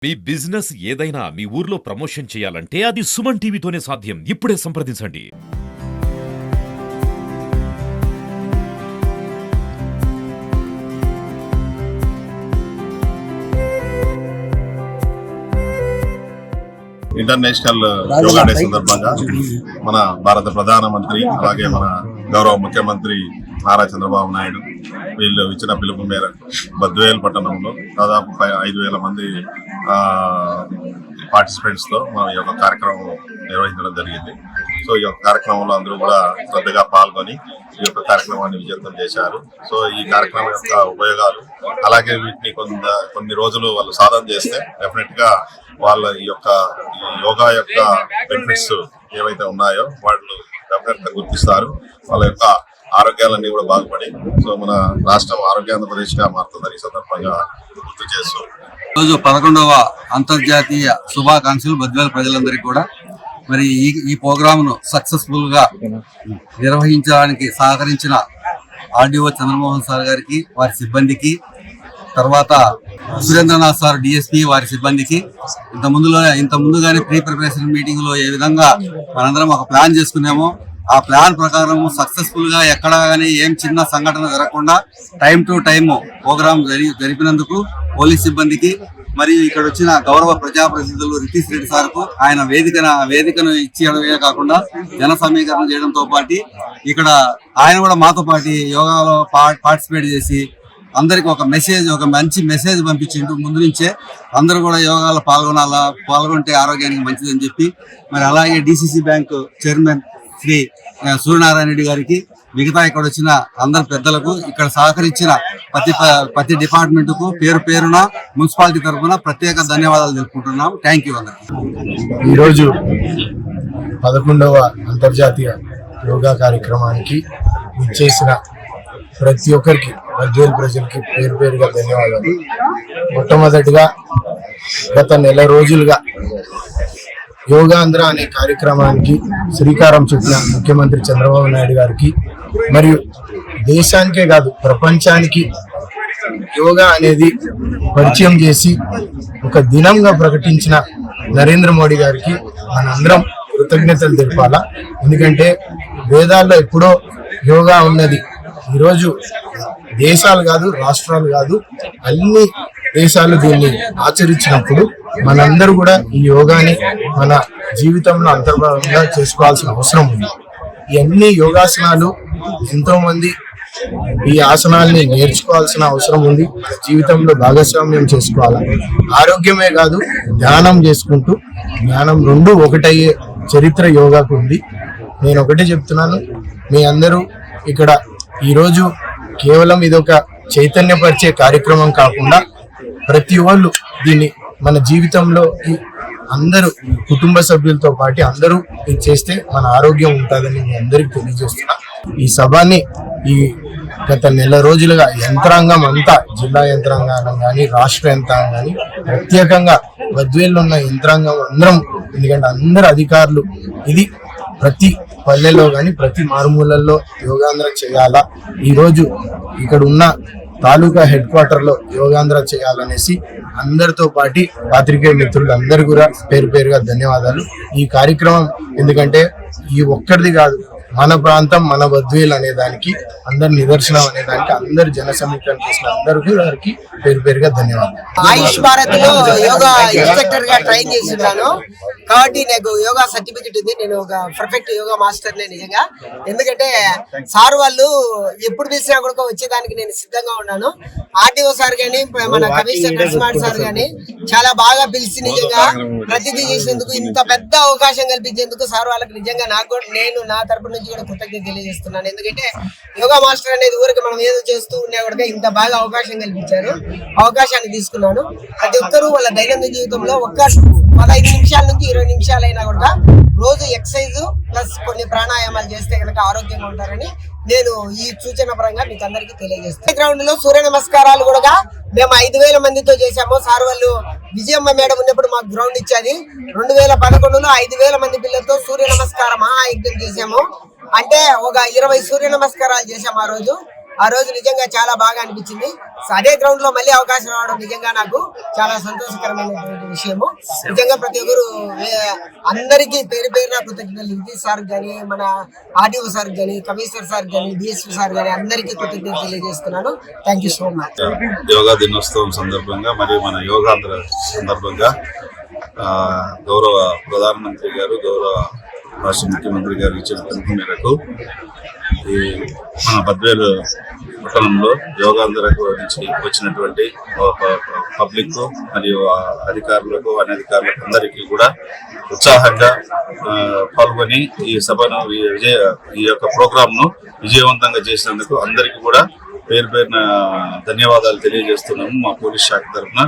మీ business ఏదైనా మీ ఊర్లో promotion చేయాలంటే అది సుమన్ టీవీతోనే సాధ్యం. ఇప్పుడే సంప్రదించండి. ఇంటర్నేషనల్ యోగా డే సందర్భంగా మన భారత ప్రధానమంత్రి అలాగే మన గౌరవ ముఖ్యమంత్రి నారా చంద్రబాబు నాయుడు వీళ్ళు ఇచ్చిన పిలుపు మేరకు బద్వేల్ పట్టణంలో దాదాపు 5,000 మంది పార్టిసిపెంట్స్ తో మన ఈ యొక్క కార్యక్రమం నిర్వహించడం జరిగింది. సో ఈ యొక్క కార్యక్రమంలో అందరూ కూడా శ్రద్ధగా పాల్గొని ఈ యొక్క కార్యక్రమాన్ని విజయవంతం చేశారు. సో ఈ కార్యక్రమం యొక్క ఉపయోగాలు అలాగే వీటిని కొన్ని రోజులు వాళ్ళు సాధన చేస్తే డెఫినెట్ గా వాళ్ళ ఈ యొక్క యోగా యొక్క బెనిఫిట్స్ ఏవైతే ఉన్నాయో వాళ్ళు డెఫినెట్ గా గుర్తిస్తారు. వాళ్ళ యొక్క ఆరోగ్యాలన్నీ కూడా బాగుపడి సో మన రాష్ట్రం ఆరోగ్యాంధ్రప్రదేశ్ గా మారుతుందని ఈ సందర్భంగా గుర్తు చేస్తూ రోజు 11వ అంతర్జాతీయ శుభాకాంక్షలు బద్వేల్ ప్రజలందరికీ కూడా. మరి ఈ ప్రోగ్రామ్ ను సక్సెస్ఫుల్ గా నిర్వహించడానికి సహకరించిన ఆర్డీఓ చంద్రమోహన్ సార్ గారికి, వారి సిబ్బందికి, తర్వాత సురేంద్రనాథ్ సార్ డిఎస్పీ వారి సిబ్బందికి, ఇంత ముందుగానే ప్రీ ప్రిపరేషన్ మీటింగ్ లో ఏ విధంగా మనందరం ఒక ప్లాన్ చేసుకున్నామో ఆ ప్లాన్ ప్రకారం సక్సెస్ఫుల్ గా ఎక్కడ కానీ ఏం చిన్న సంఘటన జరగకుండా టైం టు టైం ప్రోగ్రామ్ జరిపినందుకు పోలీస్ సిబ్బందికి, మరియు ఇక్కడ వచ్చిన గౌరవ ప్రజాప్రతినిధులు రితీష్ రెడ్డి సార్కు ఆయన వేదికను ఇచ్చేయడమే కాకుండా జన సమీకరణ చేయడంతో పాటు ఇక్కడ ఆయన కూడా మాతో పాటు యోగాలో పార్టిసిపేట్ చేసి అందరికి ఒక మంచి మెసేజ్ పంపించిండు. ముందు నుంచే అందరూ కూడా యోగాలో పాల్గొంటే ఆరోగ్యానికి మంచిదని చెప్పి, మరి అలాగే DCC bank chairman Shri Suryanarayana Reddy గారికి, మిగతా ఇక్కడ వచ్చిన అందరి పెద్దలకు, ఇక్కడ సహకరించిన ప్రతి డిపార్ట్మెంట్ కు పేరు పేరున మున్సిపాలిటీ తరఫున ప్రత్యేక ధన్యవాదాలు తెలుపుకుంటున్నాం. థ్యాంక్ యూ అందరికి. ఈరోజు 11వ అంతర్జాతీయ యోగా కార్యక్రమానికి ఇచ్చేసిన ప్రతి ఒక్కరికి బద్వేల్ ప్రజలకి పేరు పేరుగా ధన్యవాదాలు. మొట్టమొదటిగా గత నెల రోజులుగా యోగాంధ్ర అనే కార్యక్రమానికి శ్రీకారం చుట్టిన ముఖ్యమంత్రి చంద్రబాబు నాయుడు గారికి, మరియు దేశానికే కాదు ప్రపంచానికి యోగా అనేది పరిచయం చేసి ఒక దినంగా ప్రకటించిన నరేంద్ర మోడీ గారికి మనందరం కృతజ్ఞతలు తెలపాలా. ఎందుకంటే వేదాల్లో ఎప్పుడో యోగా ఉన్నది. ఈరోజు దేశాలు కాదు, రాష్ట్రాలు కాదు, అన్ని దేశాలు దీన్ని ఆచరించినప్పుడు మనందరూ కూడా ఈ యోగాని మన జీవితంలో అంతర్భాగంగా చేసుకోవాల్సిన అవసరం ఉంది. ఇవన్నీ యోగాసనాలు ఎంతో మంది ఈ ఆసనాల్ని నేర్చుకోవాల్సిన అవసరం ఉంది. మన జీవితంలో భాగస్వామ్యం చేసుకోవాలి. ఆరోగ్యమే కాదు, ధ్యానం చేసుకుంటూ జ్ఞానం రెండు ఒకటయ్యే చరిత్ర యోగాకు ఉంది. నేను ఒకటే చెప్తున్నాను, మీ అందరూ ఇక్కడ ఈరోజు కేవలం ఇదొక చైతన్యపరిచే కార్యక్రమం కాకుండా ప్రతి వాళ్ళు దీన్ని మన జీవితంలో అందరూ కుటుంబ సభ్యులతో పాటు అందరూ ఇది చేస్తే మన ఆరోగ్యం ఉంటుందని మీ అందరికి తెలియజేస్తున్నా. ఈ సభని ఈ గత నెల రోజులుగా యంత్రాంగం అంతా, జిల్లా యంత్రాంగం కానీ రాష్ట్ర యంత్రాంగం కానీ, ప్రత్యేకంగా బద్వేల్లో ఉన్న యంత్రాంగం అందరం, ఎందుకంటే అందరు అధికారులు ఇది ప్రతి పల్లెలో కానీ ప్రతి మారుమూలల్లో యోగాంధ్ర చేయాలా, ఈరోజు ఇక్కడ ఉన్న తాలూకా హెడ్ క్వార్టర్ లో యోగాంధ్ర చేయాలనేసి అందరితో పాటు పాత్రికేయ మిత్రులు అందరు కూడా పేరు పేరుగా ధన్యవాదాలు. ఈ కార్యక్రమం ఎందుకంటే ఈ ఒక్కరిది కాదు, మన ప్రాంతం మన బద్వేల్ అనే దానికి, అందరి నిదర్శనం అనే దానికి, అందరు జన సమీకరణ చేసిన అందరికి పేరు పేరుగా ధన్యవాదాలు. ఆయుష్ భారత్ లో యోగా ఇన్స్ట్రక్టర్ గా ట్రైన్ చేస్తున్నాను కాబట్టి నాకు యోగా సర్టిఫికెట్ ఉంది. నేను ఒక పర్ఫెక్ట్ యోగా మాస్టర్ నిజంగా. ఎందుకంటే సార్ వాళ్ళు ఎప్పుడు పిలిచినా కూడా వచ్చేదానికి నేను సిద్ధంగా ఉన్నాను. ఆర్టీఓ సార్ గానీ, మన కమిషనర్ నరసింహారెడ్డి సార్ గానీ చాలా బాగా పిలిచి నిజంగా ప్రతిదీ చేసేందుకు, ఇంత పెద్ద అవకాశం కల్పించేందుకు సార్ వాళ్ళకి నిజంగా నాకు కూడా, నేను నా తరపు నుంచి కూడా కృతజ్ఞత తెలియజేస్తున్నాను. ఎందుకంటే యోగా మాస్టర్ అనేది ఊరికి మనం ఏదో చేస్తూ ఉన్నా కూడా ఇంత బాగా అవకాశం కల్పించారు. అవకాశాన్ని తీసుకున్నాను. ప్రతి ఒక్కరూ వాళ్ళ దైనందిన జీవితంలో ఒక్క 15 నిమిషాల నుంచి 20 నిమిషాలైనా కూడా రోజు ఎక్సర్సైజ్ ప్లస్ కొన్ని ప్రాణాయామాలు చేస్తే కనుక ఆరోగ్యంగా ఉంటారని నేను ఈ సూచన పరంగా మీకు అందరికీ తెలియజేస్తాను. గ్రౌండ్ లో సూర్య నమస్కారాలు కూడా మేము 5,000 మందితో చేశాము. సార్ వాళ్ళు విజయమ్మ మేడం ఉన్నప్పుడు మాకు గ్రౌండ్ ఇచ్చేది. 2011లో 5,000 మంది పిల్లలతో సూర్య నమస్కార మహాయజ్ఞం చేశాము. అంటే ఒక 20 సూర్య నమస్కారాలు చేశాము ఆ రోజు. ఆ రోజు నిజంగా చాలా బాగా అనిపించింది. సో అదే గ్రౌండ్ లో మళ్ళీ అవకాశం రావడం నిజంగా నాకు చాలా సంతోషకరమైనటువంటి విషయము. నిజంగా ప్రతి ఒక్కరు అందరికీ పేరు పేరున కృతజ్ఞతలు. నితీష్ సార్ కానీ, మన ఆర్డీఓ సార్ కానీ, కమిషనర్ సార్ కానీ, డిఎస్పీ సార్ కానీ అందరికీ కృతజ్ఞతలు తెలియజేస్తున్నాను. Thank you so much. Yoga దినోత్సవం సందర్భంగా మరియు మన యోగాంధ్ర సందర్భంగా గౌరవ ప్రధానమంత్రి గారు, గౌరవ రాష్ట్ర ముఖ్యమంత్రి గారు ఇచ్చిన పిలుపు మేరకు ఈ మన బద్వేలు పట్టణంలో యోగాంధ్ర నుంచి వచ్చినటువంటి పబ్లిక్ మరియు అధికారులకు, అనధికారులకు అందరికీ కూడా ఉత్సాహంగా పాల్గొని ఈ సభను ఈ యొక్క ప్రోగ్రామ్ ను విజయవంతంగా చేసినందుకు అందరికీ కూడా పేరు పేరున ధన్యవాదాలు తెలియజేస్తున్నాము మా పోలీస్ శాఖ తరఫున.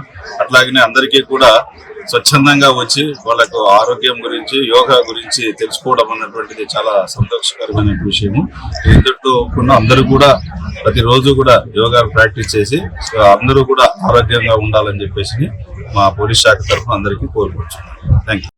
అట్లాగనే అందరికీ కూడా స్వచ్ఛందంగా వచ్చి వాళ్ళకు ఆరోగ్యం గురించి, యోగా గురించి తెలుసుకోవడం అన్నటువంటిది చాలా సంతోషకరమైన విషయము. ఇంతటితో అందరూ కూడా ప్రతిరోజు కూడా యోగా ప్రాక్టీస్ చేసి అందరూ కూడా ఆరోగ్యంగా ఉండాలని చెప్పేసి మా పోలీస్ శాఖ తరఫున అందరికీ కోరుకుంటున్నాను. Thank you.